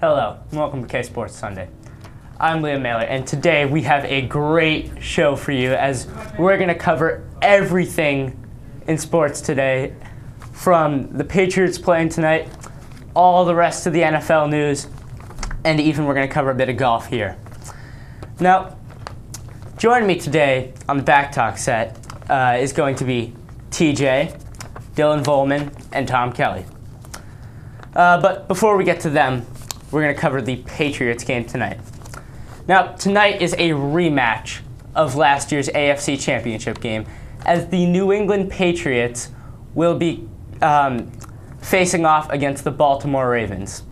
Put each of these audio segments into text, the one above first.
Hello, and welcome to K Sports Sunday. I'm Mahler, and today we have a great show for you as we're going to cover everything in sports today, from the Patriots playing tonight, all the rest of the NFL news, and even we're going to cover a bit of golf here. Now, joining me today on the Back Talk set is going to be TJ, Dylan Volman, and Tom Kelly. But before we get to them, we're going to cover the Patriots game tonight. Now, tonight is a rematch of last year's AFC Championship game, as the New England Patriots will be facing off against the Baltimore Ravens.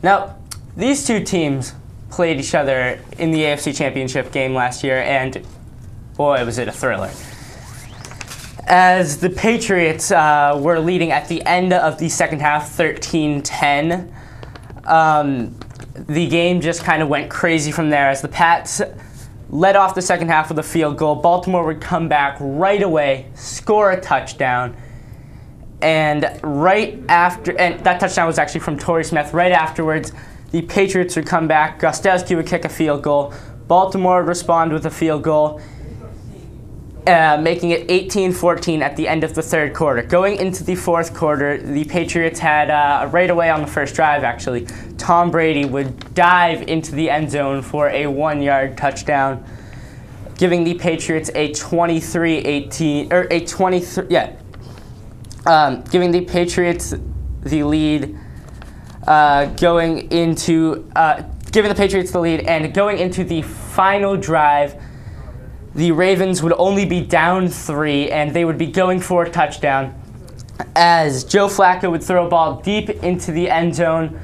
Now, these two teams played each other in the AFC Championship game last year, and boy, was it a thriller. As the Patriots were leading at the end of the second half, 13-10, the game just kind of went crazy from there as the Pats led off the second half with a field goal. Baltimore would come back right away, score a touchdown, and that touchdown was actually from Torrey Smith. Right afterwards, the Patriots would come back. Gostowski would kick a field goal. Baltimore would respond with a field goal, making it 18-14 at the end of the third quarter. Going into the fourth quarter, the Patriots had, right away on the first drive actually, Tom Brady would dive into the end zone for a 1-yard touchdown, giving the Patriots a 23-18, or a 23, giving the Patriots the lead, giving the Patriots the lead, and going into the final drive, the Ravens would only be down 3, and they would be going for a touchdown as Joe Flacco would throw a ball deep into the end zone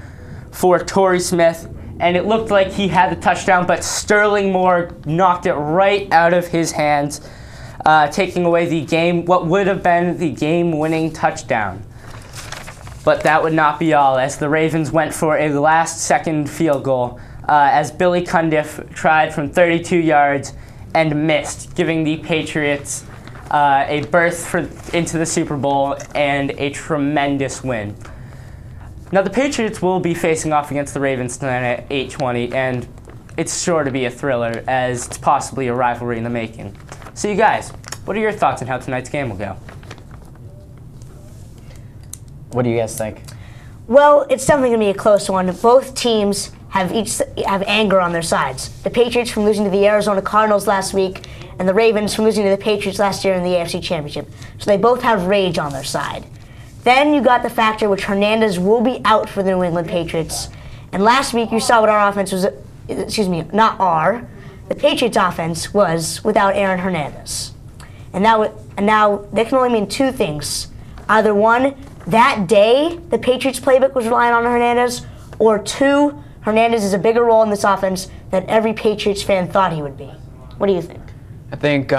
for Torrey Smith, and it looked like he had the touchdown, but Sterling Moore knocked it right out of his hands, taking away what would have been the game-winning touchdown. But that would not be all, as the Ravens went for a last-second field goal, as Billy Cundiff tried from 32 yards and missed, giving the Patriots a berth into the Super Bowl and a tremendous win. Now, the Patriots will be facing off against the Ravens tonight at 8:20, and it's sure to be a thriller, as it's possibly a rivalry in the making. So, you guys, what are your thoughts on how tonight's game will go? What do you guys think? Well, it's definitely going to be a close one. Both teams have anger on their sides. The Patriots from losing to the Arizona Cardinals last week, and the Ravens from losing to the Patriots last year in the AFC Championship. So they both have rage on their side. Then you got the factor which Hernandez will be out for the New England Patriots. And last week you saw what our offense was, the Patriots offense was without Aaron Hernandez. And now they can only mean two things. Either one, that day the Patriots playbook was relying on Hernandez, or two, Hernandez is a bigger role in this offense than every Patriots fan thought he would be. What do you think? I think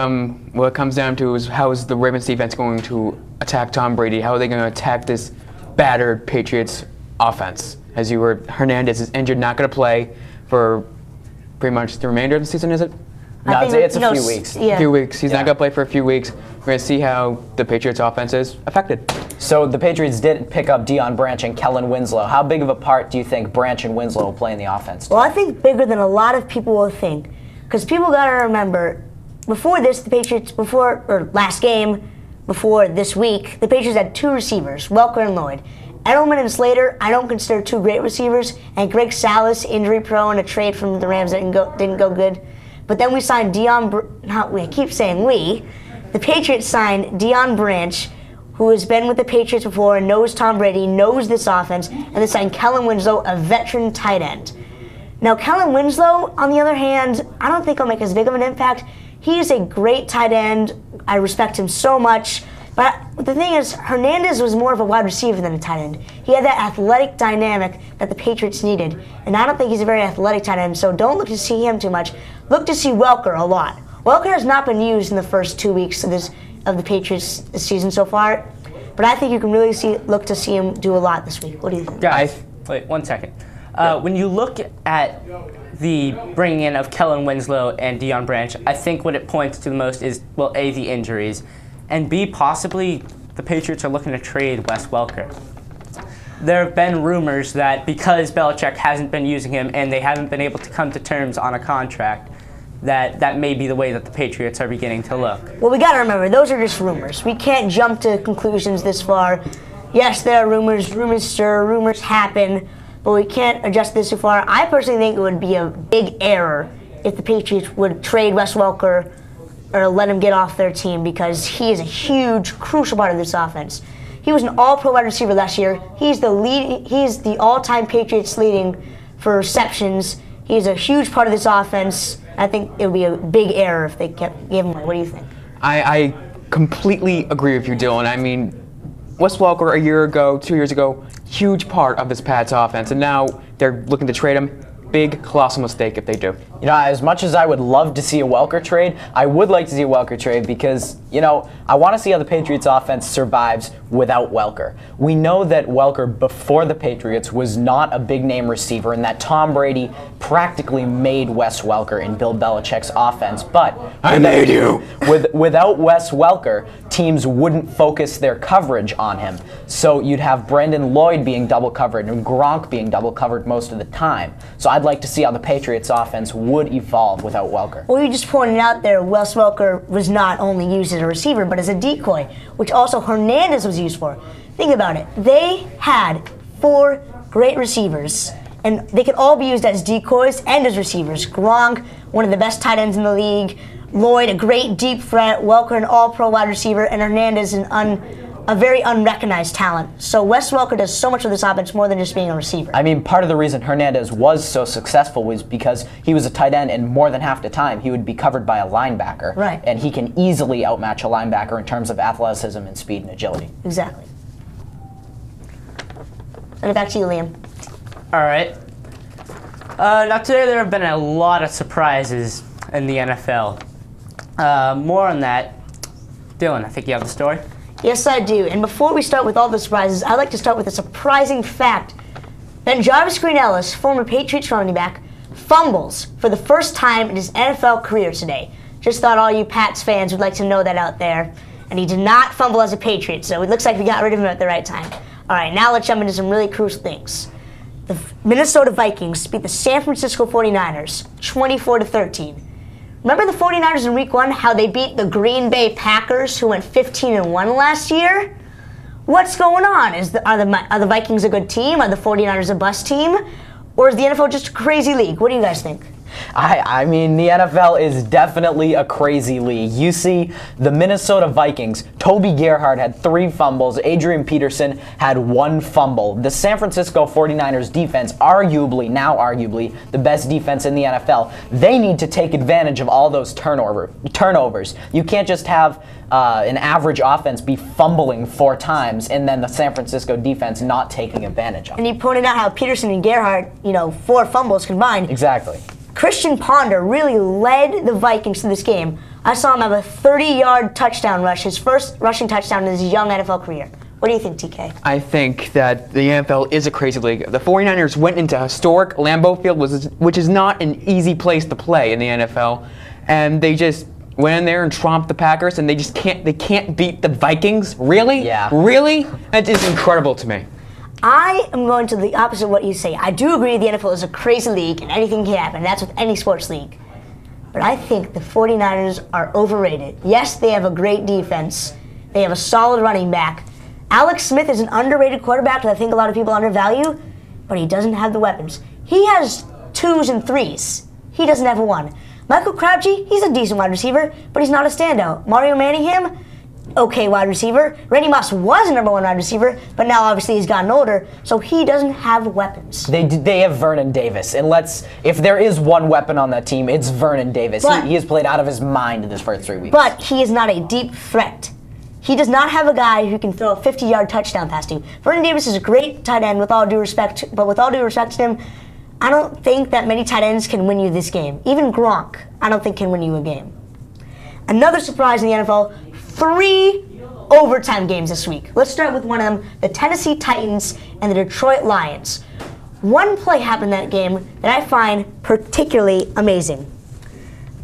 what it comes down to is how is the Ravens defense going to attack Tom Brady? How are they going to attack this battered Patriots offense? As you heard, Hernandez is injured, not going to play for pretty much the remainder of the season, is it? No, it's a few weeks. Yeah. A few weeks. He's not going to play for a few weeks. We're going to see how the Patriots offense is affected. So the Patriots did pick up Deion Branch and Kellen Winslow. How big of a part do you think Branch and Winslow will play in the offense? Well, I think bigger than a lot of people will think. Because people got to remember, before this, last game, before this week, the Patriots had two receivers, Welker and Lloyd. Edelman and Slater, I don't consider two great receivers, and Greg Salas, injury prone, a trade from the Rams didn't go good. But then we signed the Patriots signed Deion Branch, who has been with the Patriots before and knows Tom Brady, knows this offense, and they signed Kellen Winslow, a veteran tight end. Now, Kellen Winslow, on the other hand, I don't think he'll make as big of an impact. He is a great tight end. I respect him so much. But the thing is, Hernandez was more of a wide receiver than a tight end. He had that athletic dynamic that the Patriots needed. And I don't think he's a very athletic tight end, so don't look to see him too much. Look to see Welker a lot. Welker has not been used in the first 2 weeks of the Patriots this season so far. But I think you can really look to see him do a lot this week. What do you think? Guys, wait 1 second. When you look at the bringing in of Kellen Winslow and Deion Branch, I think what it points to the most is, well, A, the injuries, and B, possibly the Patriots are looking to trade Wes Welker. there have been rumors that because Belichick hasn't been using him and they haven't been able to come to terms on a contract, that may be the way that the Patriots are beginning to look. Well, we got to remember, those are just rumors. We can't jump to conclusions this far. Yes, there are rumors. Rumors stir. Rumors happen. But we can't adjust this too far. I personally think it would be a big error if the Patriots would trade Wes Welker or let him get off their team, because he is a huge, crucial part of this offense. He was an all-pro wide receiver last year. He's the all-time Patriots leading for receptions. He's a huge part of this offense. I think it would be a big error if they gave him away. What do you think? I completely agree with you, Dylan. I mean, Wes Welker a year ago, 2 years ago, huge part of this Pats offense, and now they're looking to trade him. Big, colossal mistake if they do. You know, as much as I would love to see a Welker trade, I would like to see a Welker trade because, you know, I want to see how the Patriots offense survives without Welker. We know that Welker, before the Patriots, was not a big-name receiver and that Tom Brady practically made Wes Welker in Bill Belichick's offense. But I made you. Without Wes Welker, teams wouldn't focus their coverage on him. So you'd have Brandon Lloyd being double covered and Gronk being double covered most of the time. So I'd like to see how the Patriots offense would evolve without Welker. Well, you just pointed out there, Wes Welker was not only used as a receiver, but as a decoy, which also Hernandez was used for. Think about it. They had 4 great receivers, and they could all be used as decoys and as receivers. Gronk, one of the best tight ends in the league. Lloyd, a great deep threat. Welker, an all-pro wide receiver. And Hernandez, a very unrecognized talent. So Wes Welker does so much of this offense more than just being a receiver. I mean, part of the reason Hernandez was so successful was because he was a tight end, and more than half the time he would be covered by a linebacker. Right. And he can easily outmatch a linebacker in terms of athleticism and speed and agility. Exactly. And back to you, Liam. All right. Now today there have been a lot of surprises in the NFL. More on that. Dylan, I think you have the story. Yes, I do. And before we start with all the surprises, I'd like to start with a surprising fact. Ben Jarvis Green-Ellis, former Patriots running back, fumbles for the first time in his NFL career today. Just thought all you Pats fans would like to know that out there. And he did not fumble as a Patriot, so it looks like we got rid of him at the right time. All right, now let's jump into some really crucial things. The Minnesota Vikings beat the San Francisco 49ers 24-13. Remember the 49ers in Week 1, how they beat the Green Bay Packers, who went 15-1 last year? What's going on? Are the Vikings a good team? Are the 49ers a bust team? Or is the NFL just a crazy league? What do you guys think? I mean, the NFL is definitely a crazy league. You see, the Minnesota Vikings, Toby Gerhart had 3 fumbles, Adrian Peterson had 1 fumble. The San Francisco 49ers defense, arguably, the best defense in the NFL, they need to take advantage of all those turnovers. You can't just have an average offense be fumbling 4 times and then the San Francisco defense not taking advantage of it. And you pointed out how Peterson and Gerhart, 4 fumbles combined. Exactly. Christian Ponder really led the Vikings to this game. I saw him have a 30-yard touchdown rush, his first rushing touchdown in his young NFL career. What do you think, TK? I think that the NFL is a crazy league. The 49ers went into historic Lambeau Field, which is not an easy place to play in the NFL, and they just went in there and tromped the Packers, and they can't beat the Vikings? Really? Yeah. Really? That is incredible to me. I am going to the opposite of what you say. I do agree the NFL is a crazy league and anything can happen. That's with any sports league. But I think the 49ers are overrated. Yes, they have a great defense. They have a solid running back. Alex Smith is an underrated quarterback that I think a lot of people undervalue, but he doesn't have the weapons. He has 2s and 3s. He doesn't have a 1. Michael Crabtree, he's a decent wide receiver, but he's not a standout. Mario Manningham, okay wide receiver. Randy Moss was a number 1 wide receiver, but now obviously he's gotten older, so he doesn't have weapons. They have Vernon Davis, and if there is one weapon on that team, it's Vernon Davis. He has played out of his mind in his first 3 weeks. But he is not a deep threat. He does not have a guy who can throw a 50-yard touchdown pass to. Vernon Davis is a great tight end with all due respect, but with all due respect to him, I don't think that many tight ends can win you this game. Even Gronk, I don't think can win you a game. Another surprise in the NFL, 3 overtime games this week. Let's start with one of them, the Tennessee Titans and the Detroit Lions. One play happened in that game that I find particularly amazing.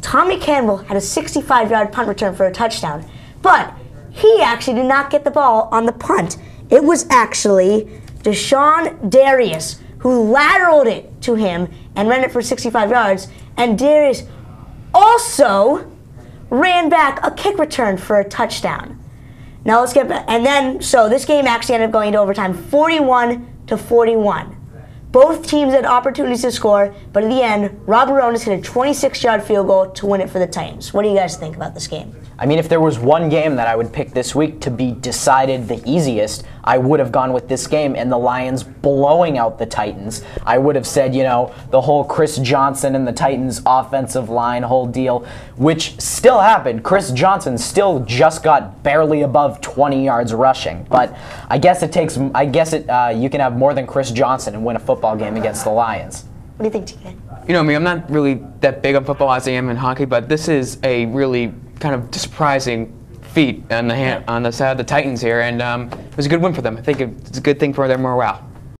Tommy Campbell had a 65-yard punt return for a touchdown, but he actually did not get the ball on the punt. It was actually Deshaun Darius, who lateraled it to him and ran it for 65 yards, and Darius also ran back a kick return for a touchdown. Now let's get back, and then, so this game actually ended up going to overtime 41-41. Both teams had opportunities to score, but in the end, Rob Aronis hit a 26-yard field goal to win it for the Titans. What do you guys think about this game? I mean, if there was one game that I would pick this week to be decided the easiest, I would have gone with this game and the Lions blowing out the Titans. I would have said, you know, the whole Chris Johnson and the Titans offensive line whole deal, which still happened. Chris Johnson still just got barely above 20 yards rushing. But I guess you can have more than Chris Johnson and win a football game against the Lions. What do you think, TK? You know me, I'm not really that big on football as I am in hockey, but this is a really kind of surprising feat on the side of the Titans here, and it was a good win for them. I think it's a good thing for their morale.